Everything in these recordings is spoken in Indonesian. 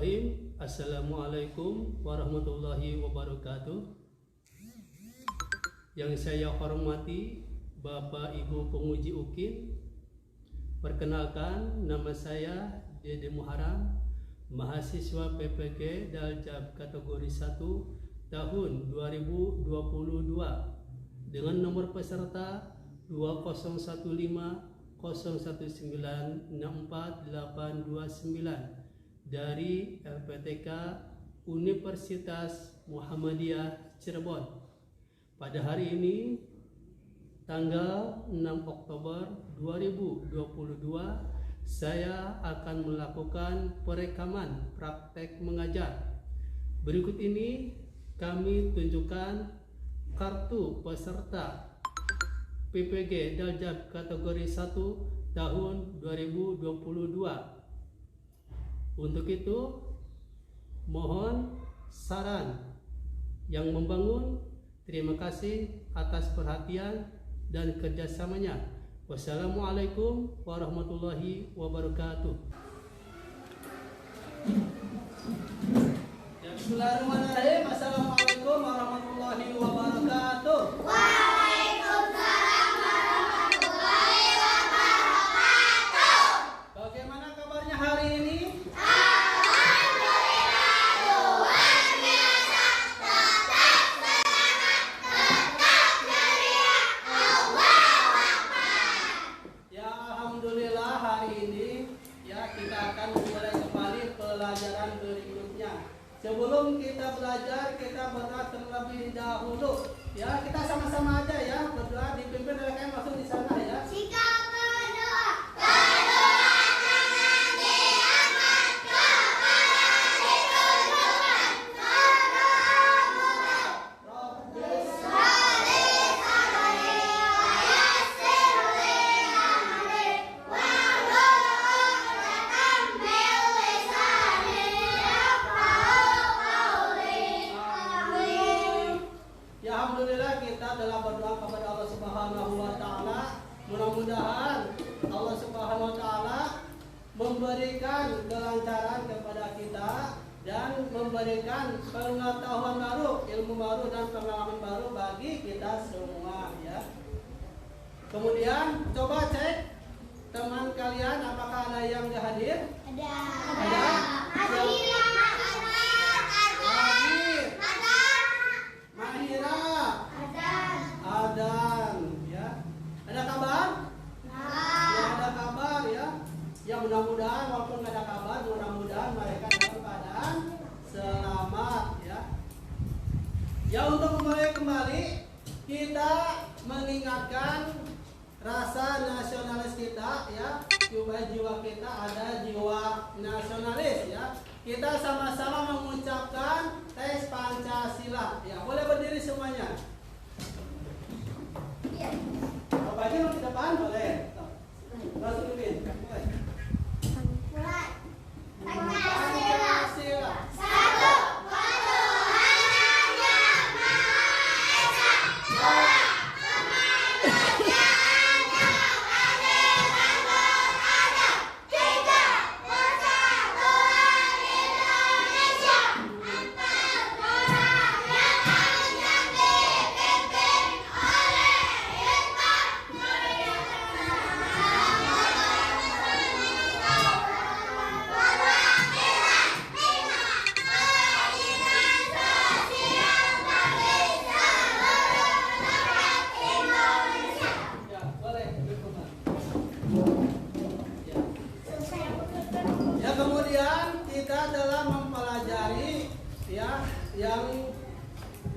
Bismillahirrahmanirrahim. Assalamualaikum warahmatullahi wabarakatuh. Yang saya hormati Bapak Ibu penguji UKIN. Perkenalkan, nama saya Dede Muharam, mahasiswa PPG Daljab kategori 1 tahun 2022 dengan nomor peserta 201501964829 dari LPTK Universitas Muhammadiyah Cirebon. Pada hari ini tanggal 6 Oktober 2022 saya akan melakukan perekaman praktek mengajar. Berikut ini kami tunjukkan kartu peserta PPG Daljab kategori 1 tahun 2022. Untuk itu mohon saran yang membangun. Terima kasih atas perhatian dan kerjasamanya. Wassalamualaikum warahmatullahi wabarakatuh. Bismillahirrahmanirrahim. Assalamualaikum warahmatullahi wabarakatuh. Waalaikumsalam warahmatullahi wabarakatuh. Bagaimana kabarnya hari ini? Alhamdulillah luar biasa. Tetap semangat, tetap ceria. Allahu Akbar. Ya, alhamdulillah hari ini ya kita akan mulai kembali pelajaran berikutnya. Sebelum kita belajar, kita berdoa terlebih dahulu. Ya, kita sama-sama aja ya berdoa, dipimpin oleh kalian masuk di sana ya. Sikap berdoa. Berdoa jangan diangkat kepala ditujukan kepada Allah. Rabbis Sholli sadri wa yassir li amri wahlul 'uqdatam min lisani yafqahu qawli. Amin. Ya, alhamdulillah kita telah berdoa kepada Allah Subhanahu wa taala. Mudah-mudahan Allah Subhanahu wa taala memberikan kelancaran kepada kita dan memberikan pengetahuan baru, ilmu baru dan pengalaman baru bagi kita semua ya. Kemudian coba cek teman kalian apakah ada yang gak hadir? Ada. Ada? Hadir. Hadir. Ada. Mahira, Ada. Adan ya. Ada kabar? Ya, ada kabar ya. Ya, mudah-mudahan walaupun nggak ada kabar, mudah-mudahan mereka dalam keadaan selamat ya. Ya, untuk kembali kita mengingatkan rasa nasionalis kita ya. Jiwa kita ada jiwa nasionalis ya. Kita sama-sama mengucapkan tes Pancasila ya. Boleh berdiri semuanya. Iya. Bapak aja di depan boleh. Langsung pimpin. Boleh. Mulai. Pancasila. Satu. Ketuhanan yang Maha Esa. Dua. Kemanusiaan yang adil dan beradab. Tiga. Persatuan Indonesia. Empat. Kerakyatan yang dipimpin oleh hikmah, Ya, boleh. Ya. Ya, kemudian kita telah mempelajari ya yang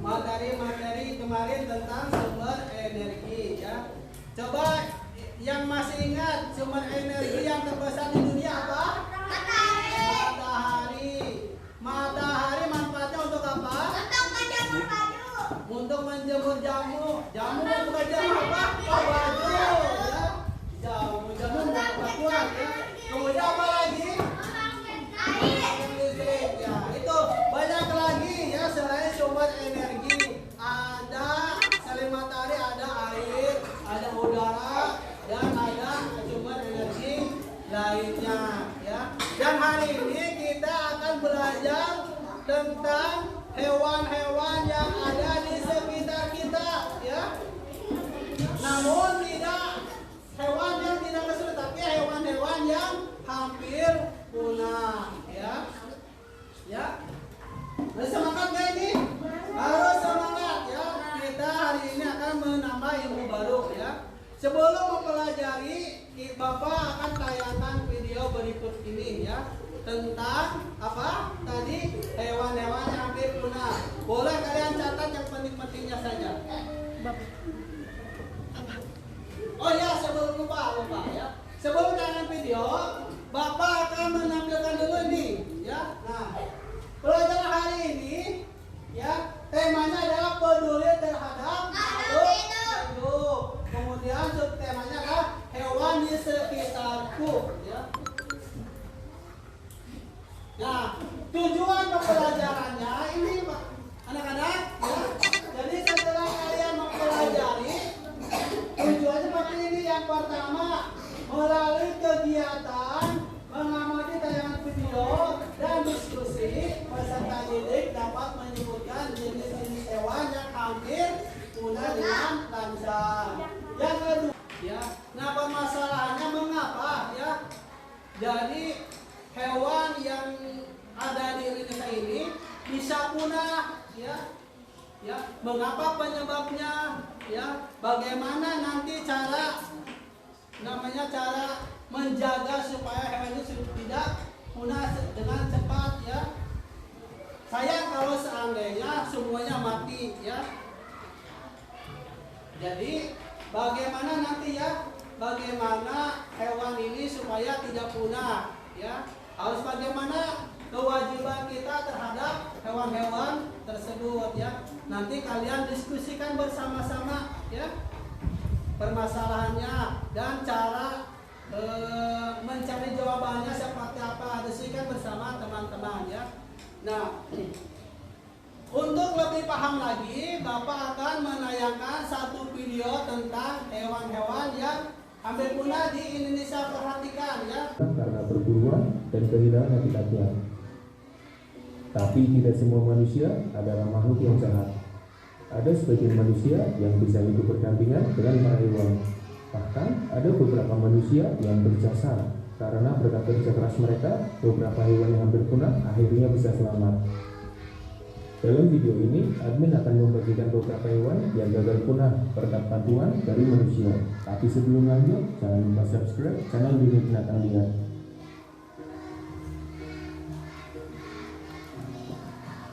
materi-materi kemarin tentang sumber energi ya. Coba yang masih ingat sumber energi yang terbesar di dunia apa? Matahari. Matahari manfaatnya untuk apa? Untuk menjemur jamu. Jamu untuk menjemur apa? Oh, baju ya. Jamu untuk kuat ya. Kemudian apa lagi? Listrik ya. Itu banyak lagi ya selain sumber energi. Ada selain matahari ada air, ada udara dan ada sumber energi lainnya ya. Dan belajar tentang hewan-hewan yang ada di sekitar kita, ya. Namun tidak hewan yang tidak kesulitan, tapi hewan-hewan yang hampir punah, ya. Ya. Harus semangat nggak ini? Harus semangat, ya. Kita hari ini akan menambah ilmu baru, ya. Sebelum mempelajari, Bapak akan tayangkan video berikut ini, ya, tentang apa tadi, hewan-hewan yang hampir punah. Boleh kalian catat yang penting-pentingnya saja. Oh ya, sebelum lupa ya. Sebelum tayangan video, Bapak akan menampilkan dulu ini, ya. Nah, pelajaran hari ini, ya, temanya adalah peduli terhadap makhluk hidup. Kemudian subtemanya adalah hewan di sekitarku, ya. Nah, tujuan pembelajarannya ini, Pak, anak-anak, ya. Jadi setelah kalian mempelajari, tujuannya seperti ini. Yang pertama, melalui kegiatan mengamati tayangan video dan diskusi, peserta didik dapat menyebutkan jenis-jenis hewan yang hampir punah dengan langsam. Yang kedua, ya, nah permasalahannya mengapa, ya? Jadi hewan yang ada di Indonesia ini bisa punah, ya. Ya, mengapa penyebabnya, ya? Bagaimana nanti cara menjaga supaya hewan itu tidak punah dengan cepat, ya. Sayang kalau seandainya semuanya mati, ya. Jadi bagaimana nanti, ya? Bagaimana hewan ini supaya tidak punah, ya? Harus bagaimana kewajiban kita terhadap hewan-hewan tersebut, ya. Nanti kalian diskusikan bersama-sama, ya, permasalahannya dan cara mencari jawabannya seperti apa. Diskusikan bersama teman-teman, ya. Nah, untuk lebih paham lagi, Bapak akan menayangkan satu video tentang hewan-hewan yang hampir punah di Indonesia. Perhatikan, ya. Karena perburuan dan kehilangan habitatnya. Tapi tidak semua manusia adalah makhluk yang jahat. Ada sebagian manusia yang bisa hidup berdampingan dengan para hewan. Bahkan ada beberapa manusia yang berjasa karena berkat kerja keras mereka, beberapa hewan yang hampir punah akhirnya bisa selamat. Dalam video ini, admin akan membagikan beberapa hewan yang gagal punah berkat bantuan dari manusia. Tapi sebelum lanjut, jangan lupa subscribe channel Dunia Binatang Liar.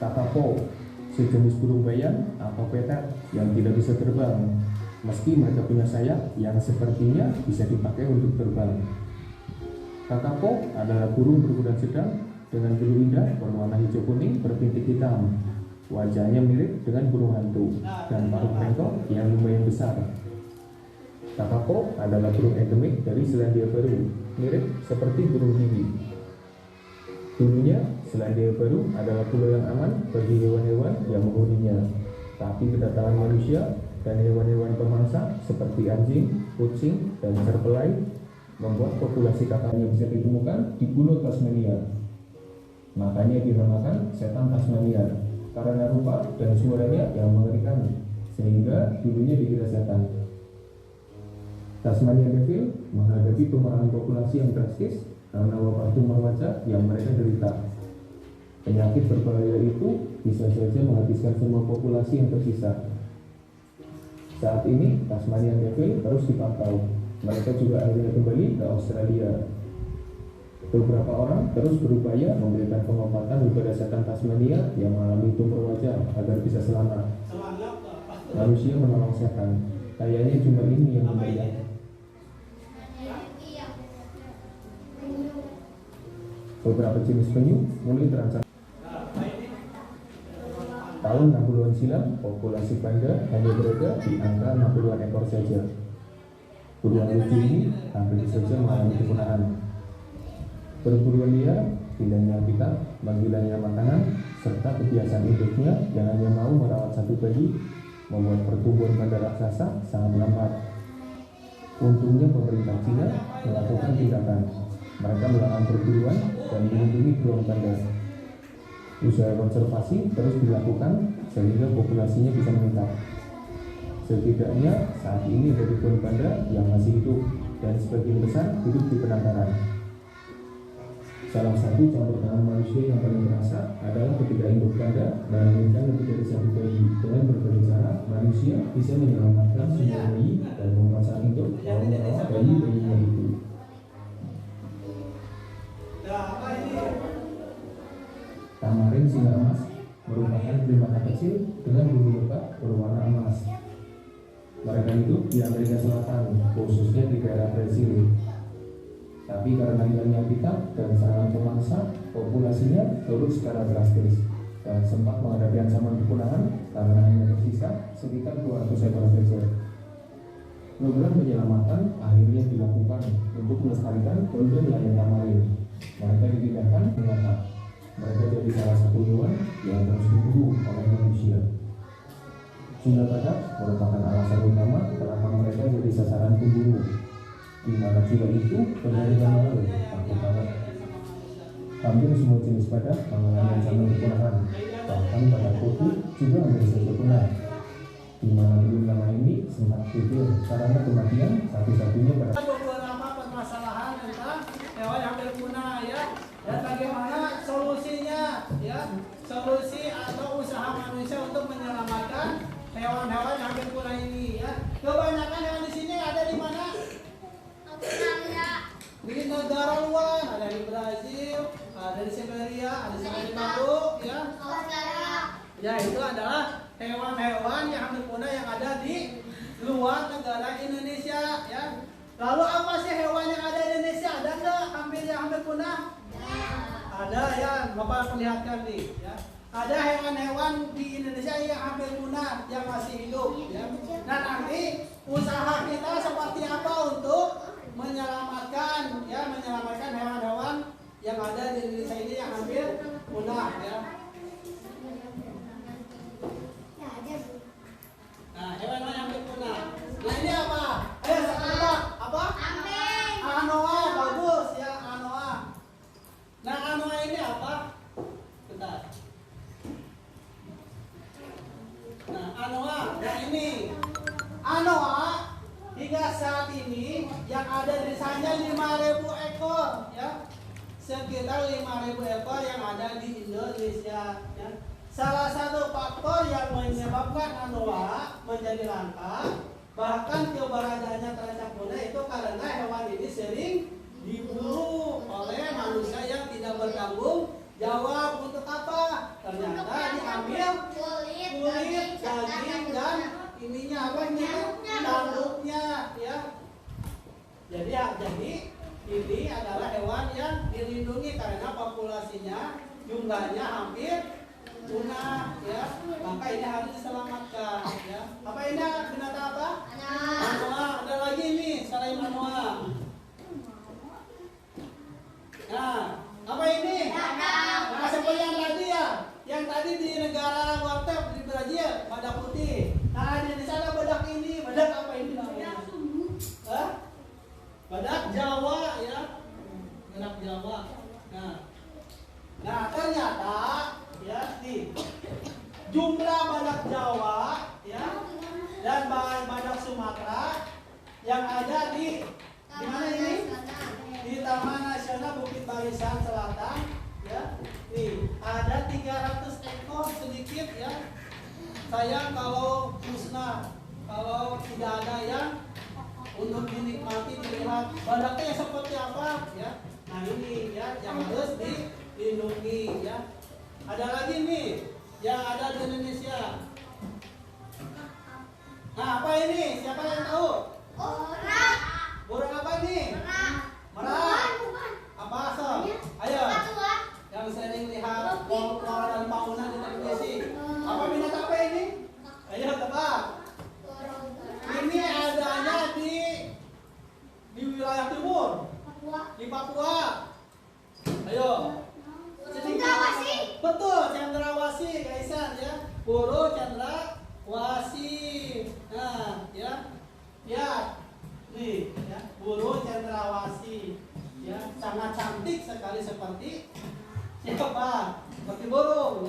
Kakapo, sejenis burung bayang atau petet yang tidak bisa terbang, meski mereka punya sayap yang sepertinya bisa dipakai untuk terbang. Kakapo adalah burung berukuran sedang dengan bulu indah berwarna hijau kuning berpintik hitam. Wajahnya mirip dengan burung hantu dan paruh bengkok yang lumayan besar. Kakapo adalah burung endemik dari Selandia Baru, mirip seperti burung kiwi. Dulunya, Selandia Baru adalah pulau yang aman bagi hewan-hewan yang menghuninya. Tapi kedatangan manusia dan hewan-hewan pemangsa seperti anjing, kucing, dan serpelai membuat populasi kakaknya bisa ditemukan di Pulau Tasmania. Makanya dinamakan setan Tasmania karena rupa dan suaranya yang mengerikan, sehingga dulunya dikira setan. Tasmania Devil menghadapi pengurahan populasi yang drastis karena wabah tumor wajah yang mereka derita. Penyakit berbahaya itu bisa saja menghabiskan semua populasi yang tersisa. Saat ini Tasmanian Devil terus dipantau. Mereka juga akhirnya kembali ke Australia. Beberapa orang terus berupaya memberikan pengobatan kepada setan Tasmania yang mengalami tumor wajah agar bisa selamat. Manusia menolong setan. Kayaknya cuma ini yang membayar. Beberapa jenis penyu mulai terancam. Tahun 60-an silam, populasi panda hanya berada di angka 60-an ekor saja. Burung lucu ini hampir saja mengalami kepunahan. Perburuan liar, pindahnya habitat, manggilnya makanan, serta kebiasaan induknya yang hanya mau merawat satu bayi, membuat pertumbuhan panda raksasa sangat lambat. Untungnya pemerintah Cina melakukan tindakan. Mereka melarang perburuan dan melindungi beruang panda. Usaha konservasi terus dilakukan sehingga populasinya bisa meningkat. Setidaknya saat ini ada ribuan panda yang masih hidup dan sebagian besar hidup di penangkaran. Salah satu campur tangan manusia yang paling terasa adalah ketika induk panda melahirkan lebih dari satu bayi. Dengan berbagai cara, manusia bisa menyelamatkan semua bayi dan memaksa induk mau merawat bayi-bayinya itu. Tamarin singa emas merupakan primata kecil dengan bulu lebat berwarna emas. Mereka hidup di Amerika Selatan, khususnya di daerah Brasil. Tapi karena hilangnya habitat dan serangan pemangsa, populasinya turun secara drastis dan sempat menghadapi ancaman kepunahan karena hanya tersisa sekitar 200 ekor saja. Program penyelamatan akhirnya dilakukan untuk melestarikan golden lion tamarin. Mereka dipindahkan ke Batak. Mereka jadi salah satu hewan yang terus diburu oleh manusia. Singa badak merupakan alasan utama kenapa mereka jadi sasaran pemburu. Di mana singa itu penyakit yang malu, takut banget. Hampir semua jenis badak mengalami ancaman kepunahan. Bahkan badak putih juga hampir saja punah. Di mana belum lama ini sempat pikir sarana kematian satu-satunya pada beberapa permasalahan tentang hewan yang hampir punah ya, dan bagaimana solusinya ya, solusi atau usaha manusia untuk menyelamatkan hewan-hewan yang hampir punah ini ya. Kebanyakan hewan di sini ada di mana? Di negara luar, ada di Brazil, ada di Siberia, ada di Selandia Baru ya. Ya, itu adalah hewan-hewan yang hampir punah yang ada di luar negara Indonesia ya. Lalu apa sih hewan yang ada di Indonesia? Ada nggak yang hampir punah? Ada ya, Bapak perlihatkan nih ya. Ada hewan-hewan di Indonesia yang hampir punah yang masih hidup ya. Nah, nanti usaha kita seperti apa untuk menyelamatkan hewan-hewan yang ada di Indonesia ini yang hampir punah ya. Nah, hewan-hewan yang hampir punah. Nah, ini apa? Ayo saya tebak. Apa? Anoa, bagus ya, anoa. Nah, anoa ini apa? Bentar. Nah, anoa, yang ini. Anoa hingga saat ini yang ada di sana 5.000 ekor ya. Sekitar 5.000 ekor yang ada di Indonesia ya. Salah satu faktor yang menyebabkan anoa menjadi langka, bahkan keberadaannya terancam punah itu karena hewan ini sering diburu oleh manusia yang tidak bertanggung jawab. Untuk apa? Ternyata diambil kulit, daging, dan ininya apa ini? Tanduknya ya. Jadi ini adalah hewan yang dilindungi karena populasinya jumlahnya hampir punah ya, maka ini harus diselamatkan ya. Apa ini binatang apa? Anoa. Ada lagi nih selain anoa. Nah, apa ini? Nah, seperti yang tadi ya, yang tadi di negara luar di Brazil badak putih. Nah, di sana badak ini, badak apa ini namanya? Badak Jawa ya, badak Jawa. Nah ternyata ya nih jumlah badak Jawa ya dan badak Sumatera yang ada di mana ini? Di Taman Nasional Bukit Barisan Selatan ya. Nih ada 300 ekor sedikit ya. Sayang kalau musnah, kalau tidak ada yang untuk dinikmati, dilihat badaknya seperti apa ya. Nah ini ya yang harus dilindungi ya. Ada lagi nih yang ada di Indonesia. Nah apa ini? Siapa yang tahu? Burung apa ini? Merak. Apa asal? Ayo. Yang sering lihat flora dan fauna di televisi. Apa binatang apa ini? Ayo tebak. Ini adanya di wilayah timur, di Papua. Ayo. Cendrawasih. Betul, cendrawasih, Kaisan ya. Burung cendrawasih. Nah, ya. Ya. Nih, ya, burung cendrawasih. Ya, sangat cantik sekali seperti siapa? Seperti burung.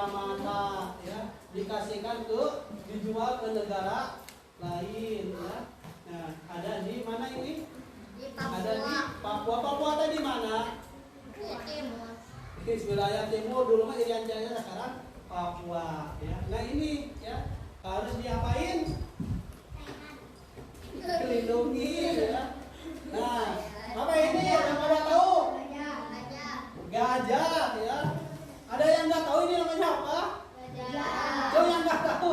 mata ya, dikasihkan dijual ke negara lain ya. Nah, ada di mana ini? Ada di Papua. Papua tadi mana? Di wilayah timur, dulu mah Irian Jaya, sekarang Papua ya. Nah ini ya harus diapain? Dilindungi ya. Nah, apa ini yang pada tahu? Gajah ya. Ada yang nggak tahu ini namanya apa? Coba yang nggak tahu.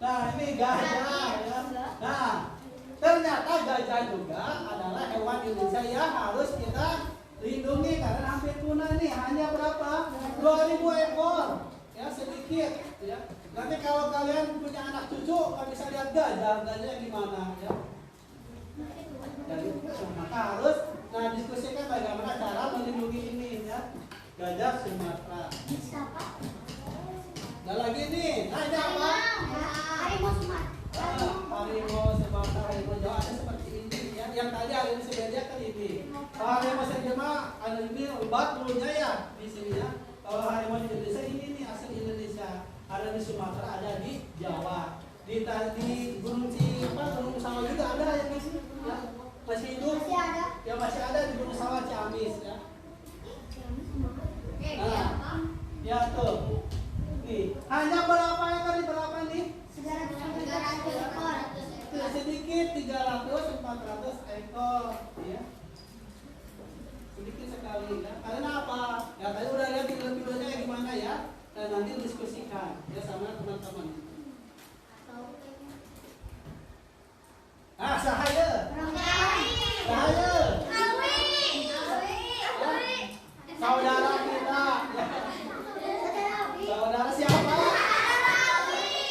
Nah ini gajah ya. Nah ternyata gajah juga adalah hewan Indonesia yang harus kita lindungi karena hampir punah nih. Hanya berapa? 2.000 ekor ya, sedikit ya. Nanti kalau kalian punya anak cucu kan bisa lihat gajahnya gimana ya. Maka harus diskusikan bagaimana cara melindungi ini ya, gajah Sumatera. Nah lagi nih, nah ini apa? Harimau Sumatera. Harimau Sumatera, harimau Jawa ada seperti ini ya. Yang tadi ada di sebelah kan ini. Kalau harimau Jawa ada ini lebat bulunya ya di sini ya. Kalau harimau Indonesia ini nih asal Indonesia. Ada di Sumatera, ada di Jawa. Di Gunung Gunung Sawah juga ada yang di sini ya. Masih hidup? Masih ada. Ya masih ada di Gunung Sawah Ciamis ya. Nah, ya tuh. Nih, hanya berapa ekor di berapa nih? 300 ekor. Sedikit 300 400 ekor ya. Sedikit sekali ya. Karena apa? Ya tadi udah lihat videonya gimana ya. Dan nanti diskusikan ya sama teman-teman. Sahaya. Saudara kita. Saudara siapa?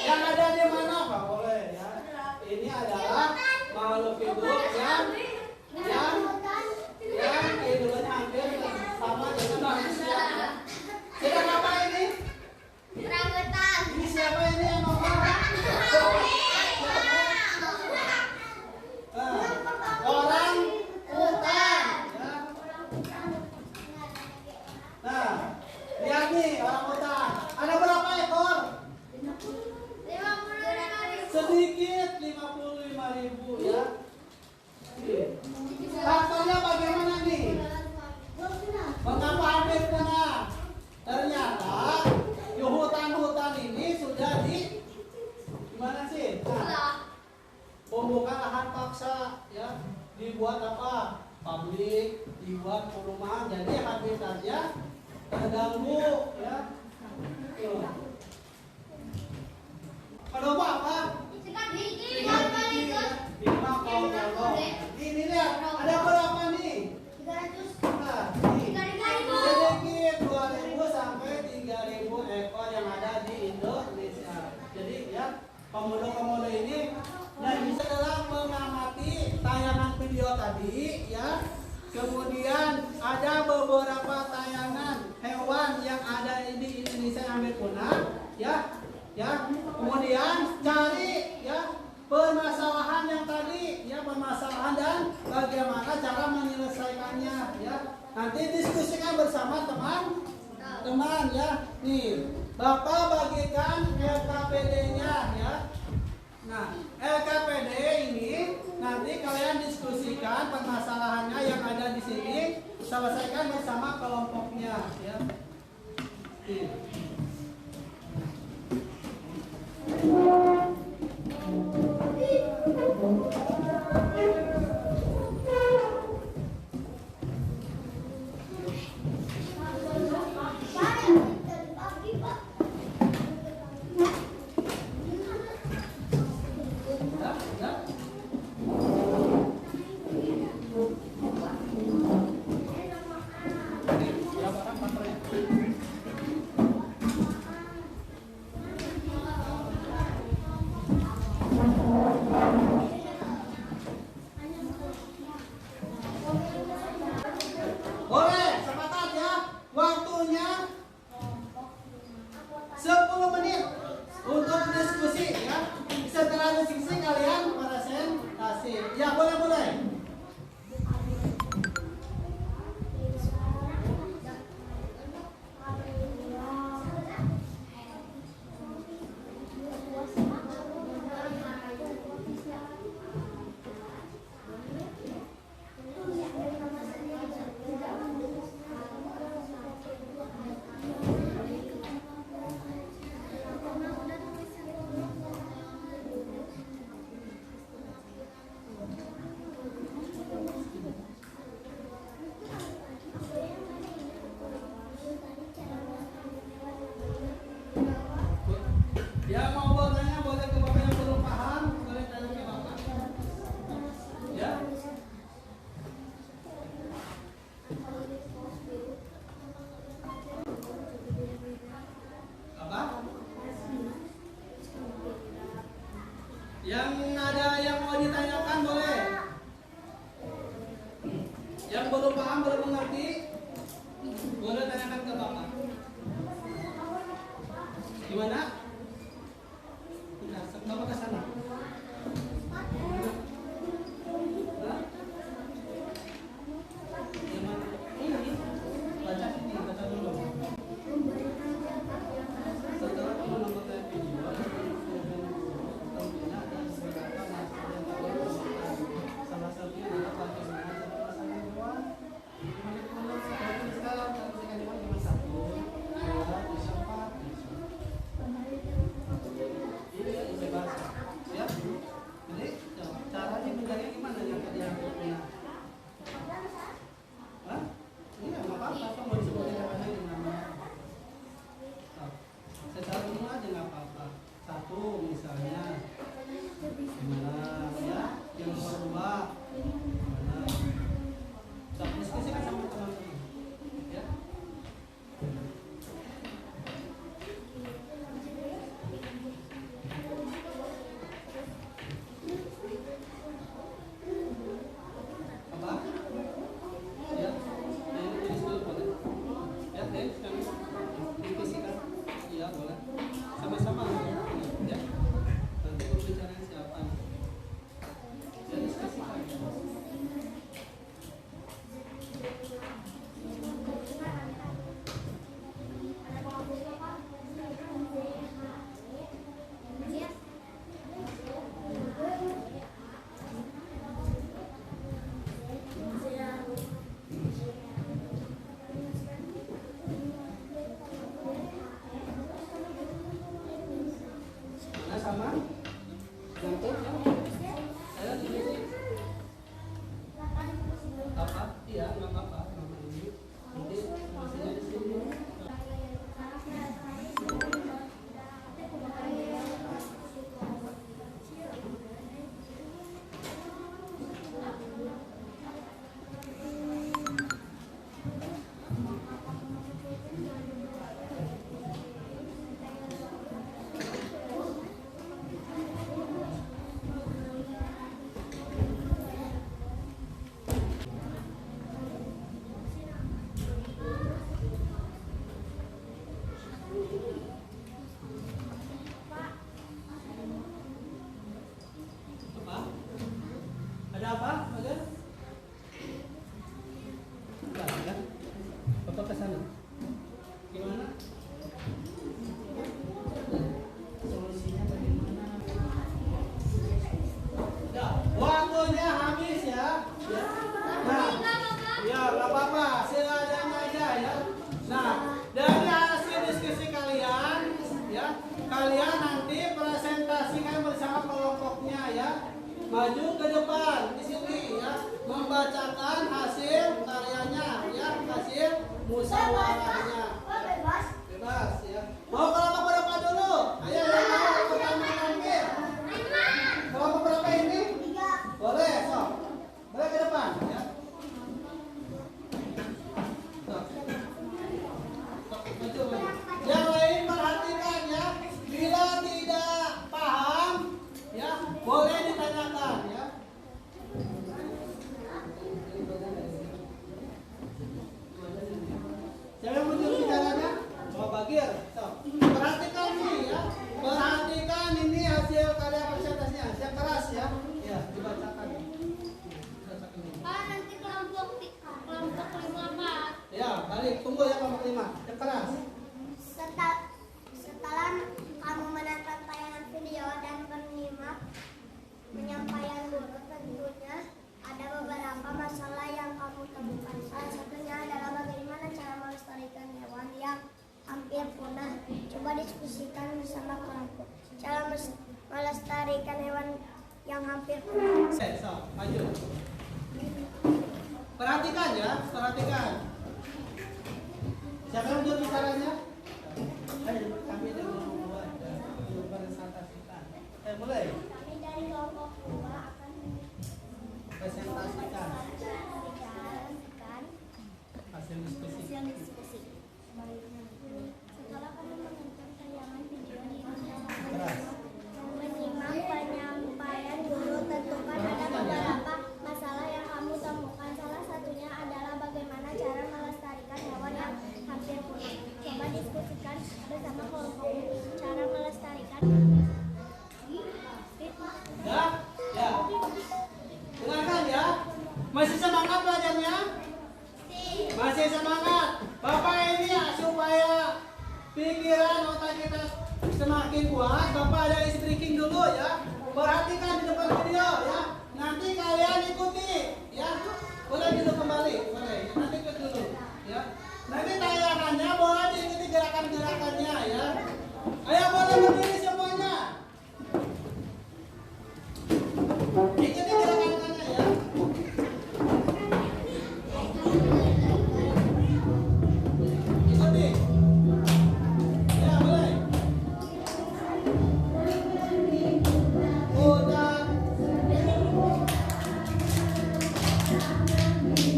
Yang ada di mana Pak? Boleh ya. Ini adalah makhluk hidup yang kehidupannya hampir sama dengan manusia. Sedang apa ini? Ini siapa ini yang ngomong? Orang hutan. Nah, lihat nih orang hutan. Ada berapa ekor? Sedikit 55.000 ya. Faktornya bagaimana nih? Mengapa hampir punah? Ternyata di hutan-hutan ini sudah gimana sih? Nah, pembukaan lahan paksa ya, dibuat apa? Pabrik, dibuat perumahan, jadi habitatnya terganggu ya. Kalau apa? Ini lihat, ada berapa nih? 300. Nah, sedikit 2.000 sampai 3.000 ekor yang ada di Indonesia. Jadi ya, komodo-komodo ini setelah mengamati tayangan video tadi ya, kemudian ada beberapa tayangan hewan yang ada di Indonesia yang hampir punah ya. Kemudian cari ya permasalahan yang tadi ya, permasalahan dan bagaimana cara menyelesaikannya ya. Nanti diskusikan bersama teman-teman ya. Nih, Bapak bagikan LKPD-nya ya. Nah, LKPD ini nanti kalian diskusikan permasalahannya yang ada di sini, selesaikan bersama kelompoknya ya. Nih. Boleh, sepakat ya. Waktunya 10 menit untuk diskusi ya. Setelah diskusi kalian presentasi. Ya, boleh. maju ke depan di sini ya, membacakan hasil karyanya ya, hasil musyawarahnya. Bebas. Bebas ya. Mau kelompok berapa dulu? Ayo yang mau pertama hampir. Kelompok berapa ini? 3. Boleh, sok. Boleh ke depan ya. Sok. Sok, maju, maju. Yang lain perhatikan ya. Bila tidak paham ya, boleh ditanyakan ya. Siapa yang muncul bicaranya? Mau Bagir. Sok. Perhatikan nih ya. Perhatikan ini hasil karya presentasinya. Siap keras ya. Ya, dibacakan. Dibacakan ini. Pak, nanti kelompok 5, Pak. Ya, balik. Tunggu ya kelompok 5. Siap keras. Setelah kamu menonton tayangan video dan menyimak penyampaian guru, tentunya ada beberapa masalah yang kamu temukan. Salah satunya adalah bagaimana cara melestarikan hewan yang hampir punah. Coba diskusikan bersama kelompok. Cara melestarikan hewan yang hampir punah. Sok, maju. Perhatikan ya, perhatikan. Siapa yang muncul bicaranya? Ayo, kami dari kelompok 2 presentasikan. Mulai. Kami dari kelompok 2 akan Presentasikan hasil diskusi. diskusi. Setelah kamu menonton tayangan video di Keras. menyimak penyampaian guru, tentukan ada beberapa masalah yang kamu temukan. Salah satunya adalah bagaimana cara melestarikan hewan yang hampir punah. Coba diskusikan bersama kelompok cara melestarikan. Ya, ya. Dengarkan ya. Masih semangat belajarnya? Masih semangat. Bapak ini ya, supaya pikiran otak kita semakin kuat, Bapak ada isi breaking dulu ya. Perhatikan di depan video ya. Nanti kalian ikuti ya. Boleh dulu kembali, boleh. Nanti ikut dulu ya. Nanti tayangannya boleh diikuti gerakan-gerakannya ya. Ayo boleh berdiri semuanya. Ikuti gerakan-gerakannya ya. Ikuti. Ya, mulai. Hutan.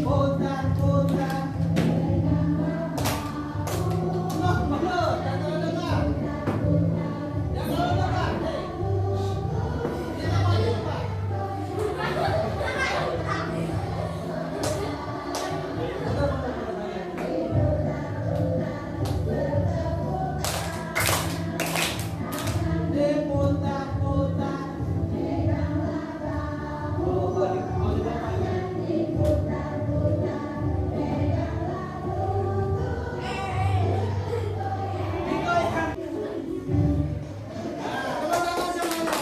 Hutan, hutan. Loh, bagus. Jangan dengar. Jangan dengar. Hei. Kita maju, Pak. Diputar-putar. Oh, balik. Mau dibawa Pak? Digoyang. Nah, teman-teman semuanya.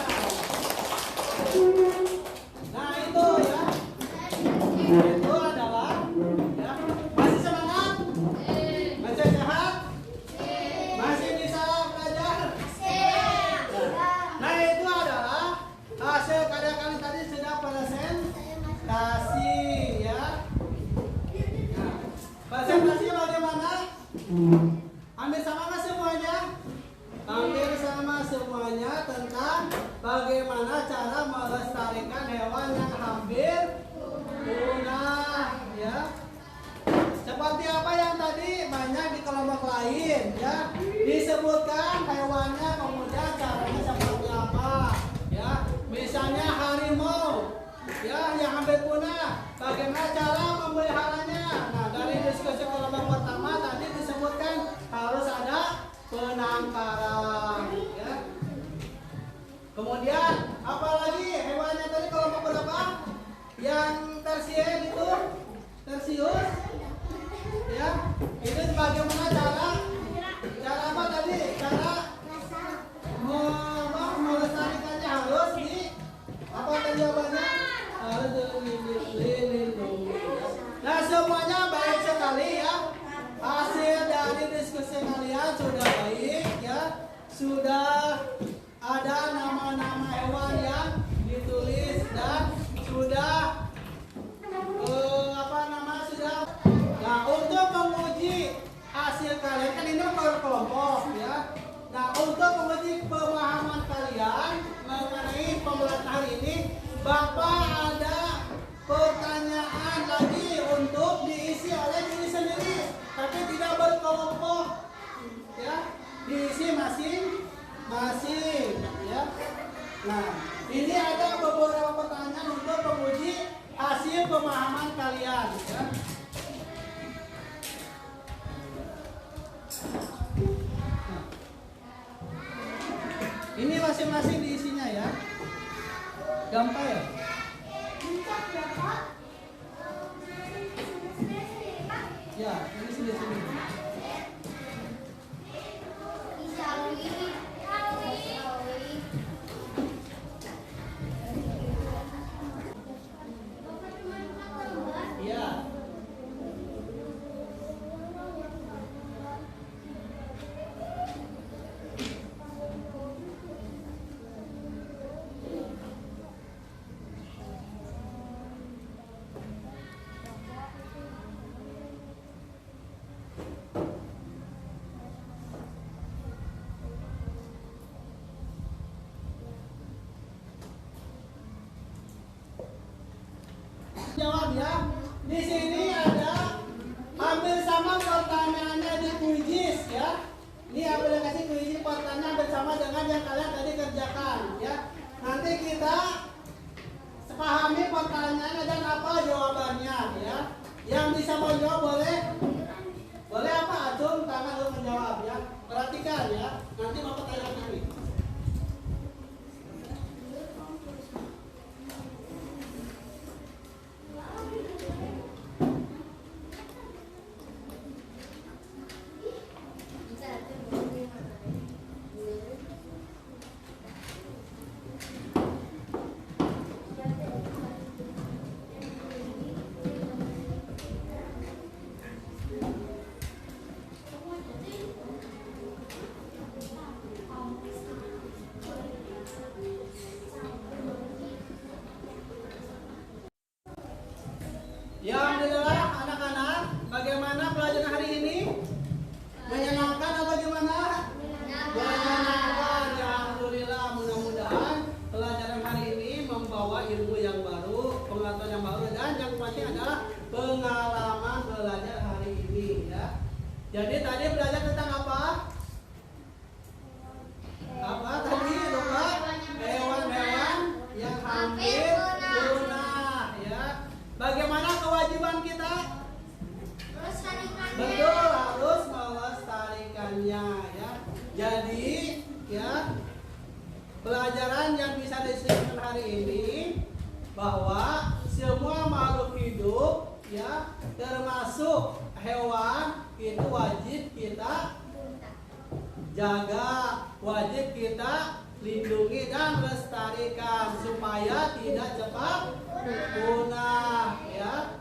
Nah, itu ya. Itu adalah ya. Masih semangat? Masih sehat? Masih bisa belajar? Nah, itu adalah hasil karya kalian tadi sudah presentasi ya. Nah, presentasinya bagaimana? Hampir sama nggak semuanya? Hampir sama semuanya tentang bagaimana cara melestarikan hewan yang hampir punah ya. Seperti apa yang tadi banyak di kelompok lain ya. Disebutkan hewannya, kemudian caranya seperti apa ya. Misalnya harimau ya yang hampir punah. Bagaimana cara memeliharanya? Nah, dari diskusi kelompok pertama tadi disebutkan harus ada penangkaran ya. Kemudian apalagi hewannya tadi kelompok berapa? Yang tersier itu, tersius ya. Itu bagaimana cara apa tadi? Cara melestarikannya harus di apa tadi jawabannya? Harus dilindungi. Nah, semuanya baik sekali ya. Hasil dari diskusi kalian sudah baik ya. Sudah ada nama-nama hewan yang ditulis dan kalian kan ini berkelompok ya. Nah, untuk menguji pemahaman kalian mengenai pembelajaran hari ini, Bapak ada pertanyaan lagi untuk diisi oleh diri sendiri, tapi tidak berkelompok ya, diisi masing-masing ya. Nah, ini ada beberapa pertanyaan untuk menguji hasil pemahaman kalian ya. Nah, ini masing-masing diisinya ya. Gampang ya? Ya, ini sendiri-sendiri. Ya. Jawab ya. Di sini ada hampir sama pertanyaannya di kuis ya. Ini apabila kasih kuis pertanyaan bersama dengan yang kalian tadi kerjakan ya. Nanti kita sepahami pertanyaannya dan apa jawabannya ya. Yang bisa menjawab boleh apa acung tangan untuk menjawab ya. Perhatikan ya. Nanti Bapak tanya lagi. Yang adalah anak-anak, bagaimana pelajaran hari ini? Menyenangkan atau gimana? Menyenangkan. Ya, alhamdulillah, mudah-mudahan pelajaran hari ini membawa ilmu yang baru, pengetahuan yang baru, dan yang pasti adalah pengalaman belajar hari ini ya. Jadi tadi belajar tentang apa? Apa tadi? Lupa? Hewan-hewan yang hampir punah ya. Bagaimana kewajiban kita? Betul, harus melestarikannya ya. Jadi ya, pelajaran yang bisa disebutkan hari ini bahwa semua makhluk hidup ya, termasuk hewan, itu wajib kita jaga, wajib kita lindungi dan lestarikan supaya tidak cepat punah ya.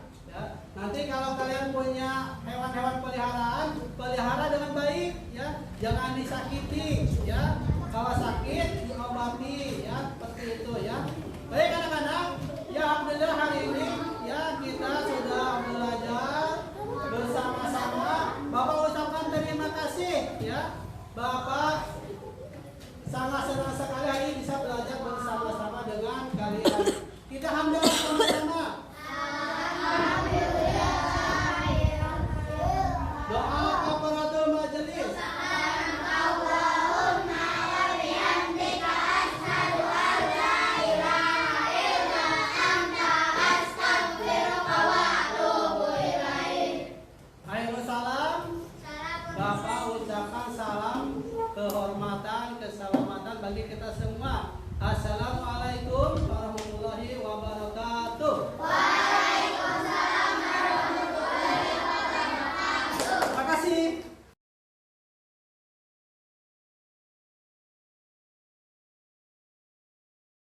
Nanti kalau kalian punya hewan-hewan peliharaan, pelihara dengan baik ya, jangan disakiti ya. Kalau sakit diobati ya, seperti itu ya. Baik anak-anak, ya alhamdulillah hari ini ya kita sudah belajar bersama-sama. Bapak ucapkan terima kasih ya. Bapak sangat senang sekali hari ini bisa belajar bersama-sama dengan kalian. Kita hamdalillah.